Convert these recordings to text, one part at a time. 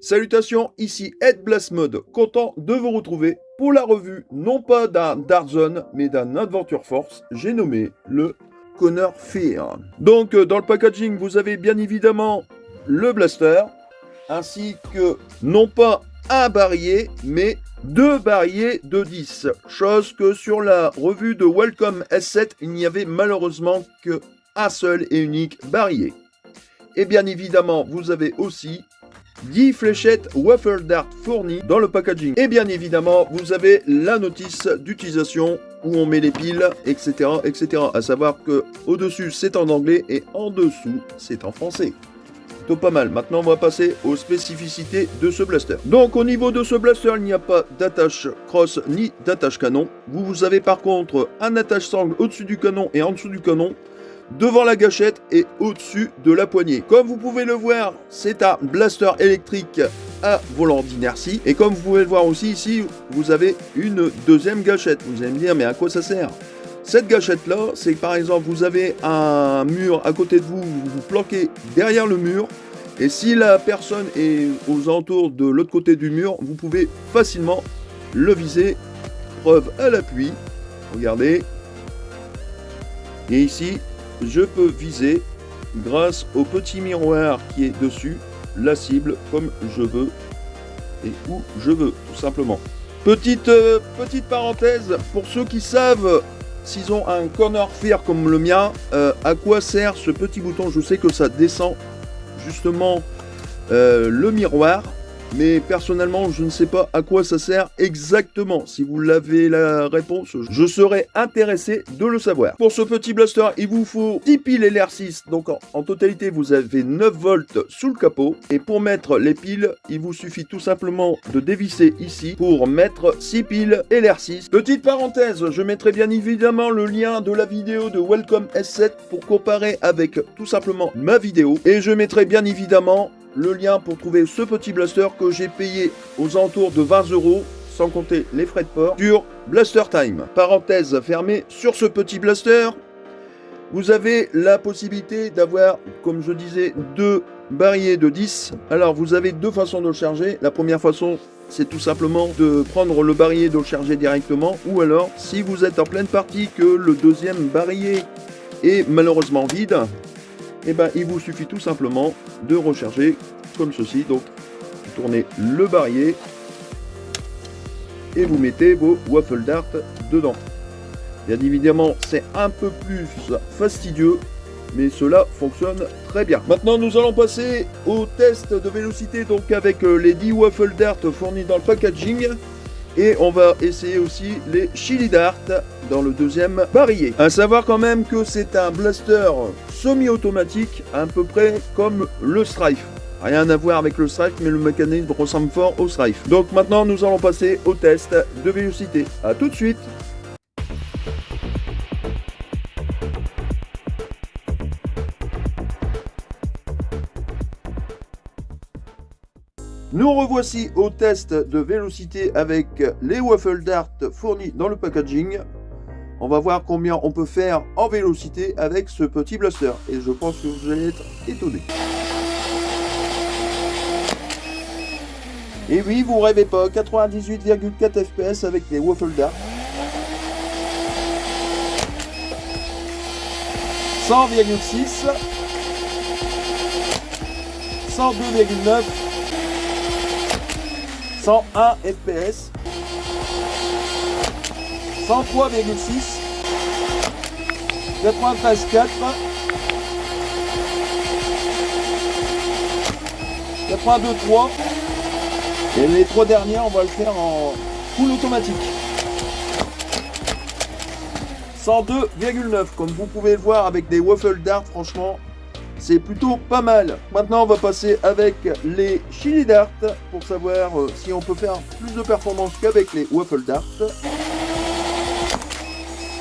Salutations, ici Ed Blast Mode, content de vous retrouver pour la revue non pas d'un Dark Zone, mais d'un Adventure Force, j'ai nommé le Connor Fear. Donc dans le packaging, vous avez bien évidemment le blaster, ainsi que non pas un barillet, mais deux barillet de 10. Chose que sur la revue de Welcome S7, il n'y avait malheureusement que un seul et unique barillet. Et bien évidemment, vous avez aussi 10 fléchettes Waffle Dart fournies dans le packaging. Et bien évidemment, vous avez la notice d'utilisation où on met les piles, etc. etc. À savoir que au-dessus, c'est en anglais et en dessous, c'est en français. Plutôt pas mal. Maintenant, on va passer aux spécificités de ce blaster. Donc, au niveau de ce blaster, il n'y a pas d'attache crosse ni d'attache canon. Vous avez par contre un attache sangle au-dessus du canon et en dessous du canon, devant la gâchette et au-dessus de la poignée. Comme vous pouvez le voir, c'est un blaster électrique à volant d'inertie. Et comme vous pouvez le voir aussi ici, vous avez une deuxième gâchette. Vous allez me dire, mais à quoi ça sert ? Cette gâchette-là, c'est que par exemple, vous avez un mur à côté de vous, vous vous planquez derrière le mur. Et si la personne est aux alentours de l'autre côté du mur, vous pouvez facilement le viser. Preuve à l'appui. Regardez. Et ici, je peux viser, grâce au petit miroir qui est dessus, la cible comme je veux et où je veux, tout simplement. Petite parenthèse, pour ceux qui savent, s'ils ont un Connor Fear comme le mien, à quoi sert ce petit bouton ? Je sais que ça descend justement le miroir, mais personnellement, je ne sais pas à quoi ça sert exactement. Si vous l'avez la réponse, je serais intéressé de le savoir. Pour ce petit blaster, il vous faut 10 piles LR6. Donc en totalité, vous avez 9 volts sous le capot. Et pour mettre les piles, il vous suffit tout simplement de dévisser ici pour mettre 6 piles LR6. Petite parenthèse, je mettrai bien évidemment le lien de la vidéo de Welcome S7 pour comparer avec tout simplement ma vidéo. Et je mettrai bien évidemment le lien pour trouver ce petit blaster que j'ai payé aux alentours de 20 €, sans compter les frais de port, sur Blaster Time. Parenthèse fermée, sur ce petit blaster, vous avez la possibilité d'avoir, comme je disais, deux barillets de 10. Alors, vous avez deux façons de le charger. La première façon, c'est tout simplement de prendre le barillet et de le charger directement. Ou alors, si vous êtes en pleine partie, que le deuxième barillet est malheureusement vide, et ben, il vous suffit tout simplement de recharger comme ceci. Donc, vous tournez le barillet et vous mettez vos Waffle Dart dedans. Bien évidemment, c'est un peu plus fastidieux, mais cela fonctionne très bien. Maintenant, nous allons passer au test de vélocité, donc avec les 10 Waffle Dart fournis dans le packaging. Et on va essayer aussi les Chili Dart dans le deuxième barillet. A savoir quand même que c'est un blaster semi-automatique, à peu près comme le Strife. Rien à voir avec le Strife, mais le mécanisme ressemble fort au Strife. Donc maintenant, nous allons passer au test de vélocité. A tout de suite. Nous revoici au test de vélocité avec les Waffle Dart fournis dans le packaging. On va voir combien on peut faire en vélocité avec ce petit blaster. Et je pense que vous allez être étonnés. Et oui, vous rêvez pas, 98,4 FPS avec les Waffle Dart. 100,6. 102,9. 101 FPS, 103,6, 93,4, 82,3, et les trois dernières, on va le faire en full automatique. 102,9, comme vous pouvez le voir avec des Waffle Dart, franchement, c'est plutôt pas mal. Maintenant, on va passer avec les Chili Dart pour savoir si on peut faire plus de performance qu'avec les Waffle Dart.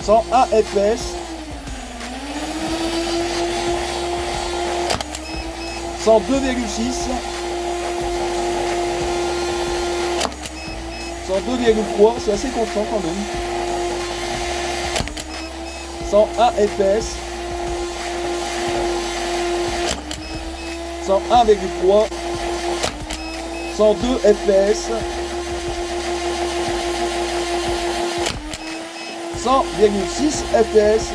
101 FPS. 102,6. 102,3, c'est assez constant quand même. 101 FPS. 101,3, 102 FPS. 100,6 FPS.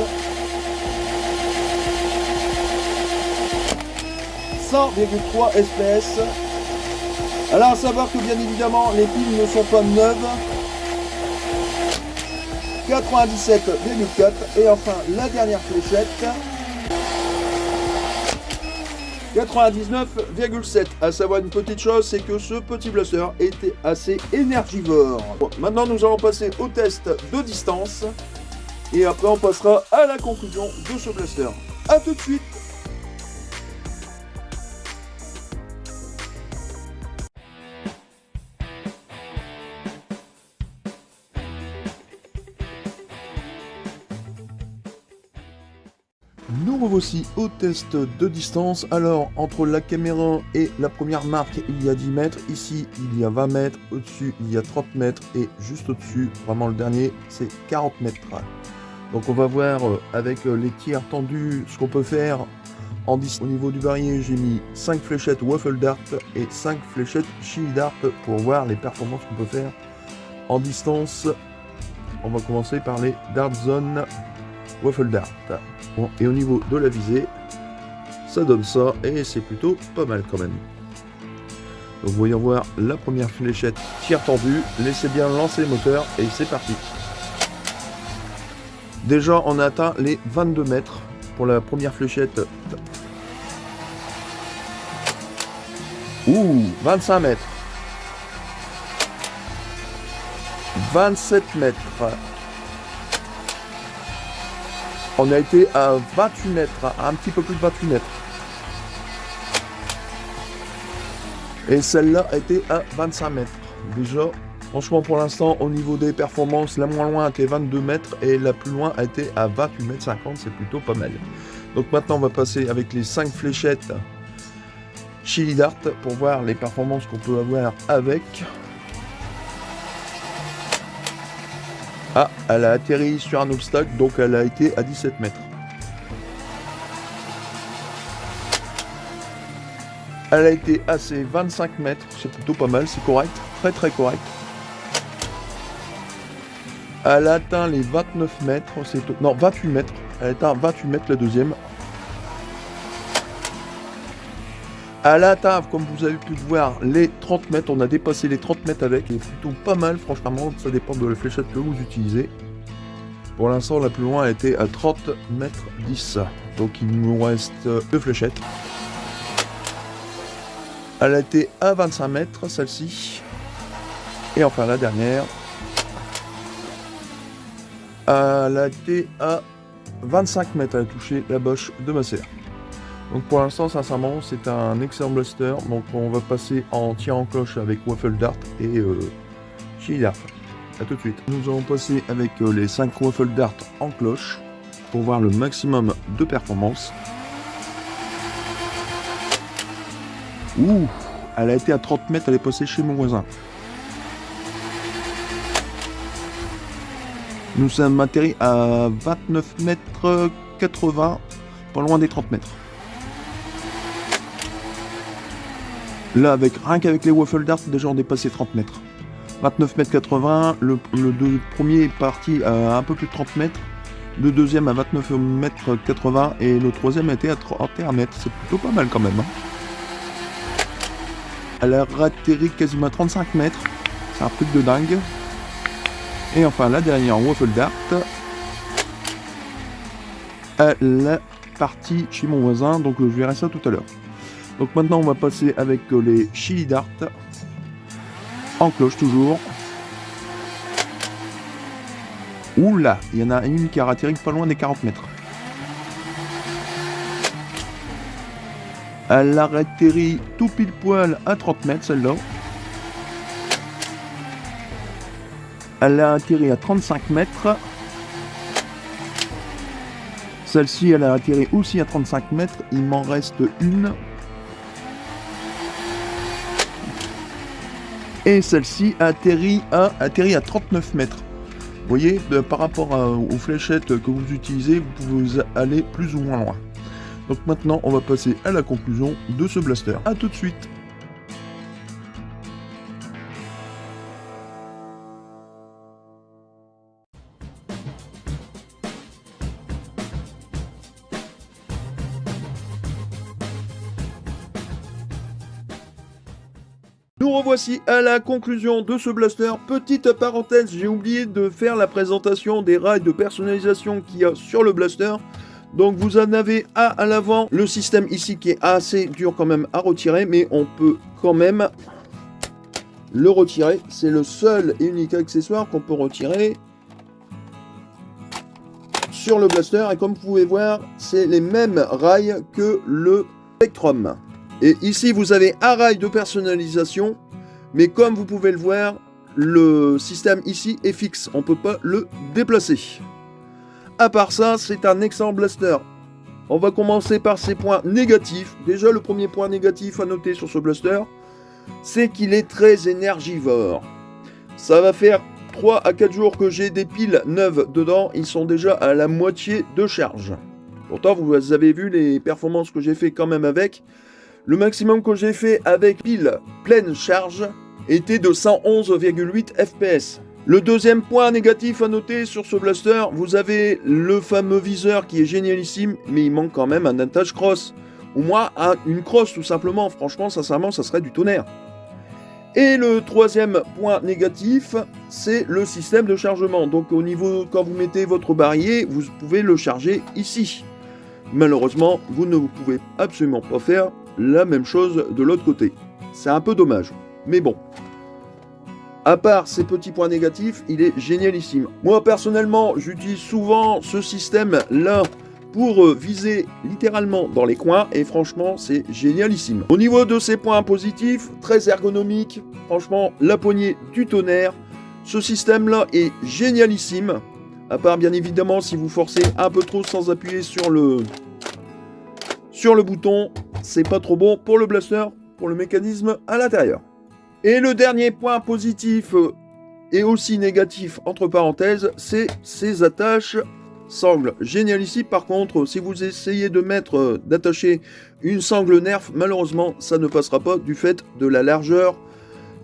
100,3 FPS. Alors à savoir que bien évidemment les piles ne sont pas neuves. 97,4 et enfin la dernière fléchette 99,7. À savoir une petite chose, c'est que ce petit blaster était assez énergivore. Bon, maintenant nous allons passer au test de distance et après on passera à la conclusion de ce blaster. A tout de suite. Nous revoici au test de distance. Alors, entre la caméra et la première marque, il y a 10 mètres. Ici, il y a 20 mètres. Au-dessus, il y a 30 mètres. Et juste au-dessus, vraiment le dernier, c'est 40 mètres. Donc, on va voir avec les tirs tendus ce qu'on peut faire en distance. Au niveau du barillet, j'ai mis 5 fléchettes Waffle Dart et 5 fléchettes Chili Dart pour voir les performances qu'on peut faire en distance. On va commencer par les Dart Zone Waffle Dart. Bon, et au niveau de la visée, ça donne ça, et c'est plutôt pas mal quand même. Donc voyons voir la première fléchette tir tendu, laissez bien lancer le moteur, et c'est parti. Déjà on a atteint les 22 mètres pour la première fléchette. Ouh, 25 mètres. 27 mètres. On a été à 28 mètres, un petit peu plus de 28 mètres. Et celle-là a été à 25 mètres. Déjà, franchement pour l'instant, au niveau des performances, la moins loin a été 22 mètres et la plus loin a été à 28 mètres 50, c'est plutôt pas mal. Donc maintenant, on va passer avec les 5 fléchettes Chili Dart pour voir les performances qu'on peut avoir avec. Ah, elle a atterri sur un obstacle, donc elle a été à 17 mètres. Elle a été à ses 25 mètres, c'est plutôt pas mal, c'est correct, très très correct. Elle a atteint les 29 mètres, non 28 mètres, elle a atteint 28 mètres la deuxième. Elle a atteint, comme vous avez pu le voir, les 30 mètres. On a dépassé les 30 mètres avec. Et plutôt pas mal, franchement. Ça dépend de la fléchette que vous utilisez. Pour l'instant, la plus loin a été à 30 mètres 10. Donc il nous reste 2 fléchettes. Elle a été à 25 mètres, celle-ci. Et enfin, la dernière. Elle a été à 25 mètres. Elle a touché la boche de ma serre. Donc pour l'instant, sincèrement, c'est un excellent blaster. Donc on va passer en tir en cloche avec Waffle Dart et Chili Dart. A tout de suite. Nous allons passer avec les 5 Waffle Dart en cloche pour voir le maximum de performance. Ouh, elle a été à 30 mètres, elle est passée chez mon voisin. Nous sommes atterris à 29 mètres 80, pas loin des 30 mètres. Là, rien qu'avec les Waffle Dart, déjà on dépassait 30 mètres. 29 mètres 80, le premier est parti à un peu plus de 30 mètres, le deuxième à 29 mètres 80 et le troisième était à 31 mètres. C'est plutôt pas mal quand même. Hein. Elle a atterri quasiment à 35 mètres, c'est un truc de dingue. Et enfin la dernière Waffle Dart, elle est partie chez mon voisin, donc je verrai ça tout à l'heure. Donc maintenant on va passer avec les Chili Dart en cloche toujours. Oula, il y en a une qui a atterri pas loin des 40 mètres. Elle a atterri tout pile poil à 30 mètres celle-là. Elle a atterri à 35 mètres. Celle-ci elle a atterri aussi à 35 mètres. Il m'en reste une. Et celle-ci a atterri à 39 mètres. Vous voyez, par rapport aux fléchettes que vous utilisez, vous pouvez aller plus ou moins loin. Donc maintenant, on va passer à la conclusion de ce blaster. A tout de suite. Nous revoici à la conclusion de ce blaster. Petite parenthèse, j'ai oublié de faire la présentation des rails de personnalisation qu'il y a sur le blaster. Donc vous en avez un à l'avant, le système ici qui est assez dur quand même à retirer, mais on peut quand même le retirer. C'est le seul et unique accessoire qu'on peut retirer sur le blaster. Et comme vous pouvez voir, c'est les mêmes rails que le Spectrum. Et ici vous avez un rail de personnalisation, mais comme vous pouvez le voir, le système ici est fixe, on ne peut pas le déplacer. À part ça, c'est un excellent blaster. On va commencer par ses points négatifs. Déjà, le premier point négatif à noter sur ce blaster, c'est qu'il est très énergivore. Ça va faire 3 à 4 jours que j'ai des piles neuves dedans. Ils sont déjà à la moitié de charge. Pourtant, vous avez vu les performances que j'ai fait quand même avec. Le maximum que j'ai fait avec pile pleine charge était de 111,8 fps. Le deuxième point négatif à noter sur ce blaster, vous avez le fameux viseur qui est génialissime, mais il manque quand même un attache cross. Ou moins une crosse tout simplement, franchement, sincèrement, ça serait du tonnerre. Et le troisième point négatif, c'est le système de chargement. Donc au niveau, quand vous mettez votre barillet, vous pouvez le charger ici. Malheureusement, vous ne pouvez absolument pas faire la même chose de l'autre côté. C'est un peu dommage, mais bon. À part ces petits points négatifs, il est génialissime. Moi, personnellement, j'utilise souvent ce système-là pour viser littéralement dans les coins, et franchement, c'est génialissime. Au niveau de ces points positifs, très ergonomique, franchement, la poignée du tonnerre. Ce système-là est génialissime. À part, bien évidemment, si vous forcez un peu trop sans appuyer sur le bouton, c'est pas trop bon pour le blaster, pour le mécanisme à l'intérieur. Et le dernier point positif et aussi négatif, entre parenthèses, c'est ces attaches sangle. Génialissime, par contre, si vous essayez d'attacher une sangle Nerf, malheureusement, ça ne passera pas du fait de la largeur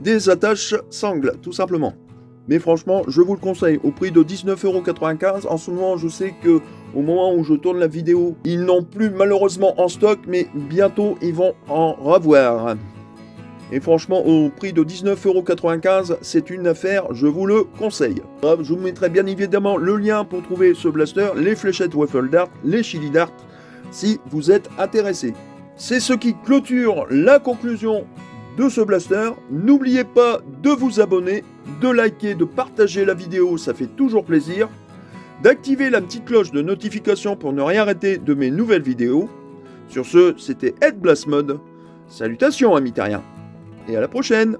des attaches sangle, tout simplement. Mais franchement, je vous le conseille, au prix de 19,95 €. En ce moment, je sais que au moment où je tourne la vidéo, ils n'ont plus malheureusement en stock, mais bientôt, ils vont en revoir. Et franchement, au prix de 19,95 €, c'est une affaire, je vous le conseille. Je vous mettrai bien évidemment le lien pour trouver ce blaster, les fléchettes Waffle Dart, les Chili Dart, si vous êtes intéressé. C'est ce qui clôture la conclusion de ce blaster. N'oubliez pas de vous abonner, de liker, de partager la vidéo, ça fait toujours plaisir. D'activer la petite cloche de notification pour ne rien rater de mes nouvelles vidéos. Sur ce, c'était Ed Blast Mode. Salutations amis terriens. Et à la prochaine!